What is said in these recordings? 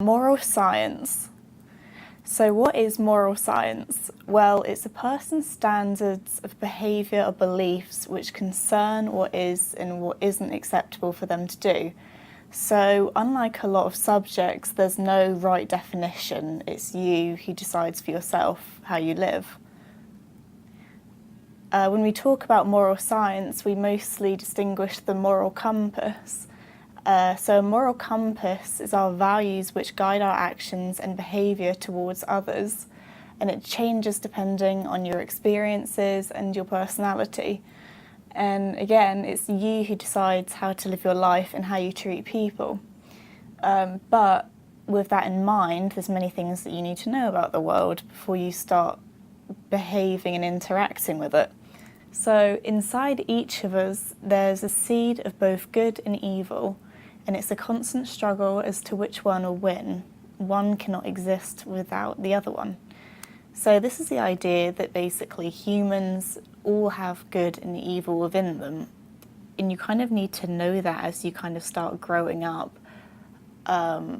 Moral science. So what is moral science? Well, it's a person's standards of behaviour or beliefs which concern what is and what isn't acceptable for them to do. So unlike a lot of subjects, there's no right definition. It's you who decides for yourself how you live. When we talk about moral science, we mostly distinguish the moral compass. So a moral compass is our values which guide our actions and behaviour towards others, and it changes depending on your experiences and your personality. And again, it's you who decides how to live your life and how you treat people. But with that in mind, there's many things that you need to know about the world before you start behaving and interacting with it. So inside each of us, there's a seed of both good and evil, and it's a constant struggle as to which one will win. One cannot exist without the other one. So this is the idea that basically humans all have good and evil within them, and you kind of need to know that as you kind of start growing up. The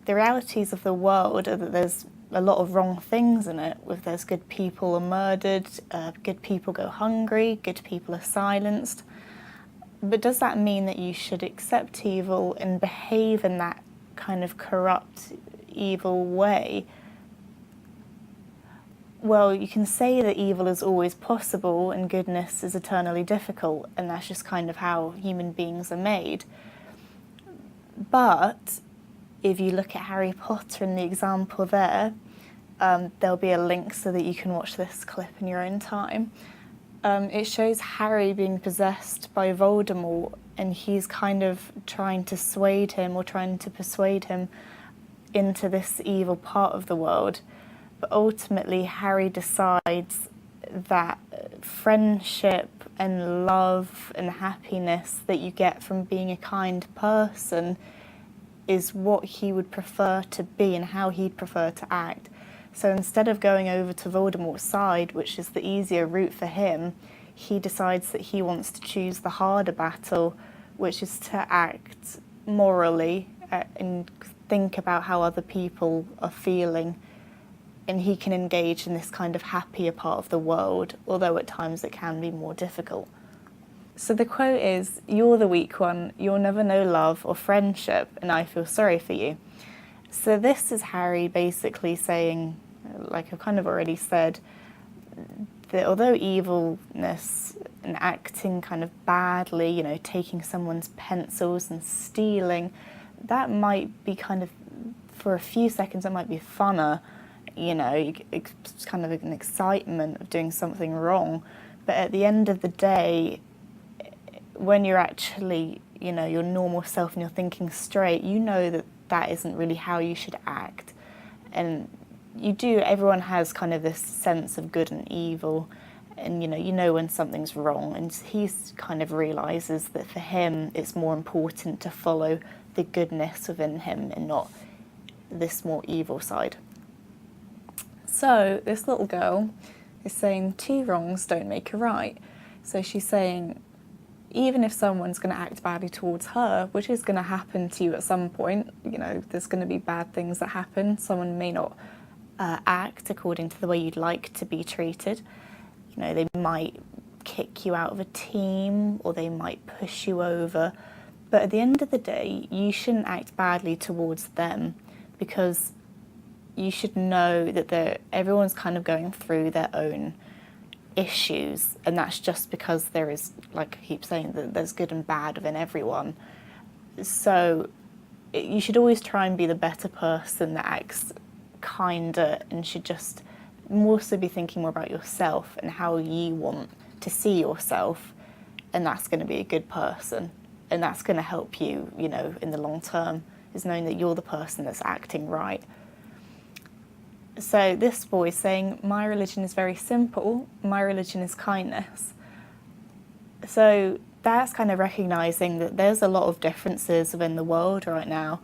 realities of the world are that there's a lot of wrong things in it. If there's good people are murdered, good people go hungry, good people are silenced. But does that mean that you should accept evil and behave in that kind of corrupt, evil way? Well, you can say that evil is always possible and goodness is eternally difficult, and that's just kind of how human beings are made. But if you look at Harry Potter and the example there, there'll be a link so that you can watch this clip in your own time. It shows Harry being possessed by Voldemort, and he's kind of trying to persuade him into this evil part of the world. But ultimately, Harry decides that friendship and love and happiness that you get from being a kind person is what he would prefer to be and how he'd prefer to act. So instead of going over to Voldemort's side, which is the easier route for him, he decides that he wants to choose the harder battle, which is to act morally and think about how other people are feeling. And he can engage in this kind of happier part of the world, although at times it can be more difficult. So the quote is, "You're the weak one, you'll never know love or friendship, and I feel sorry for you." So this is Harry basically saying, like I've kind of already said, that although evilness and acting kind of badly, taking someone's pencils and stealing, that might be kind of, for a few seconds, it might be funner. It's kind of an excitement of doing something wrong. But at the end of the day, when you're actually, your normal self and you're thinking straight, you know that that isn't really how you should act. And everyone has kind of this sense of good and evil, and you know when something's wrong, and he kind of realises that for him it's more important to follow the goodness within him and not this more evil side. So this little girl is saying 2 wrongs don't make a right. So she's saying, even if someone's going to act badly towards her, which is going to happen to you at some point, there's going to be bad things that happen. Someone may not act according to the way you'd like to be treated. They might kick you out of a team, or they might push you over. But at the end of the day, you shouldn't act badly towards them, because you should know that everyone's kind of going through their own issues, and that's just because there is, like I keep saying, that there's good and bad within everyone. So you should always try and be the better person that acts kinder, and should just more so be thinking more about yourself and how you want to see yourself, and that's going to be a good person, and that's going to help you, in the long term, is knowing that you're the person that's acting right. So this boy is saying, my religion is very simple, my religion is kindness. So that's kind of recognising that there's a lot of differences within the world right now.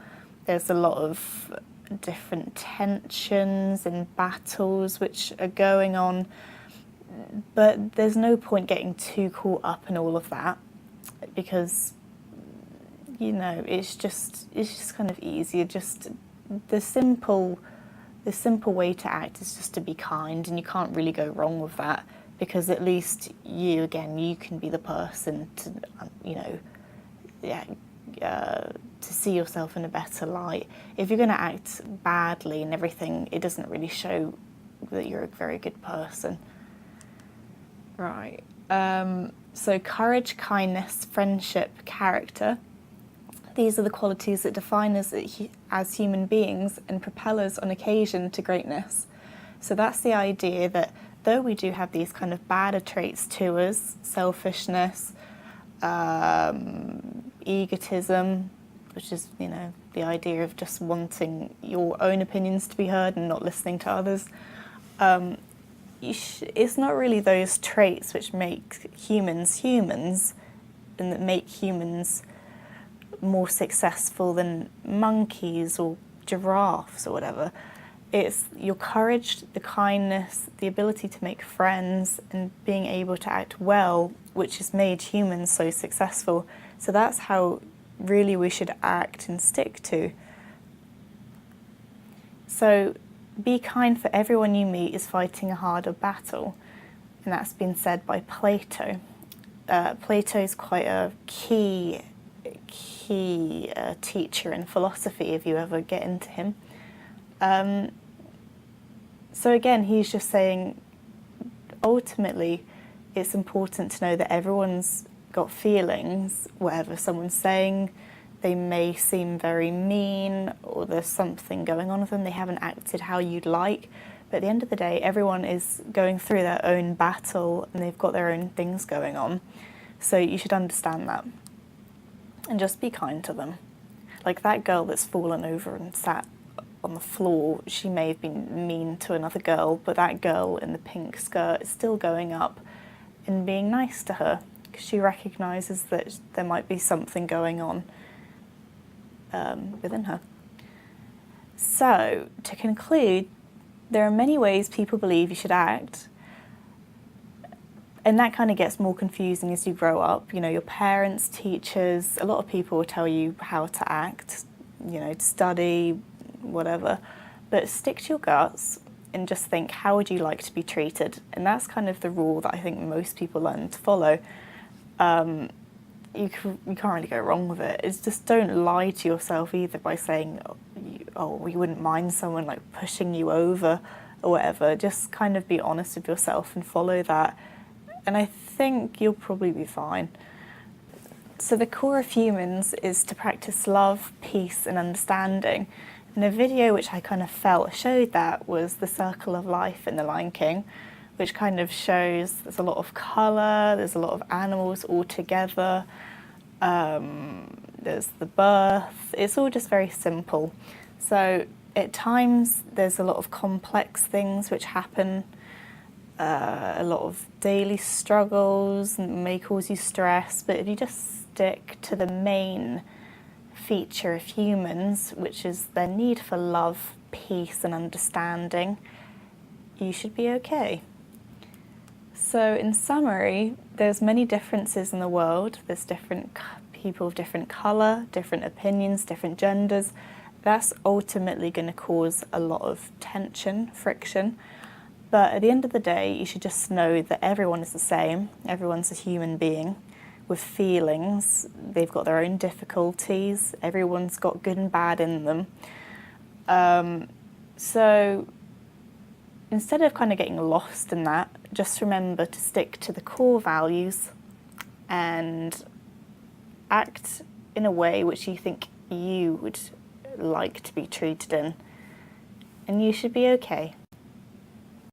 There's a lot of different tensions and battles which are going on, but there's no point getting too caught up in all of that, because you know, it's just kind of easier. Just the simple way to act is just to be kind, and you can't really go wrong with that, because at least you can be the person to, you know, to see yourself in a better light. If you're going to act badly and everything, it doesn't really show that you're a very good person. Right. So courage, kindness, friendship, character. These are the qualities that define us as human beings and propel us on occasion to greatness. So that's the idea that though we do have these kind of badder traits to us, selfishness, egotism, which is, you know, the idea of just wanting your own opinions to be heard and not listening to others, it's not really those traits which make humans humans and that make humans more successful than monkeys or giraffes or whatever. It's your courage, the kindness, the ability to make friends, and being able to act well, which has made humans so successful. So that's how really we should act and stick to. So be kind, for everyone you meet is fighting a harder battle. And that's been said by Plato. Plato is quite a key teacher in philosophy if you ever get into him. So again, he's just saying, ultimately, it's important to know that everyone's got feelings. Whatever someone's saying, they may seem very mean, or there's something going on with them, they haven't acted how you'd like. But at the end of the day, everyone is going through their own battle and they've got their own things going on. So you should understand that and just be kind to them. Like that girl that's fallen over and sat on the floor, she may have been mean to another girl, but that girl in the pink skirt is still going up and being nice to her because she recognises that there might be something going on within her. So, to conclude, there are many ways people believe you should act, and that kind of gets more confusing as you grow up. You know, your parents, teachers, a lot of people will tell you how to act, you know, to study, whatever, but stick to your guts and just think, how would you like to be treated? And that's kind of the rule that I think most people learn to follow. You can't really go wrong with it. It's just, don't lie to yourself either by saying, you wouldn't mind someone like pushing you over or whatever. Just kind of be honest with yourself and follow that, and I think you'll probably be fine. So the core of humans is to practice love, peace and understanding. And a video which I kind of felt showed that was The Circle of Life in The Lion King, which kind of shows there's a lot of colour, there's a lot of animals all together, there's the birth, it's all just very simple. So at times there's a lot of complex things which happen, a lot of daily struggles and may cause you stress, but if you just stick to the main feature of humans, which is their need for love, peace and understanding, you should be okay. So in summary, there's many differences in the world. There's different people of different colour, different opinions, different genders. That's ultimately going to cause a lot of tension, friction. But at the end of the day, you should just know that everyone is the same. Everyone's a human being with feelings. They've got their own difficulties. Everyone's got good and bad in them. So instead of kind of getting lost in that, just remember to stick to the core values and act in a way which you think you would like to be treated in. And you should be okay.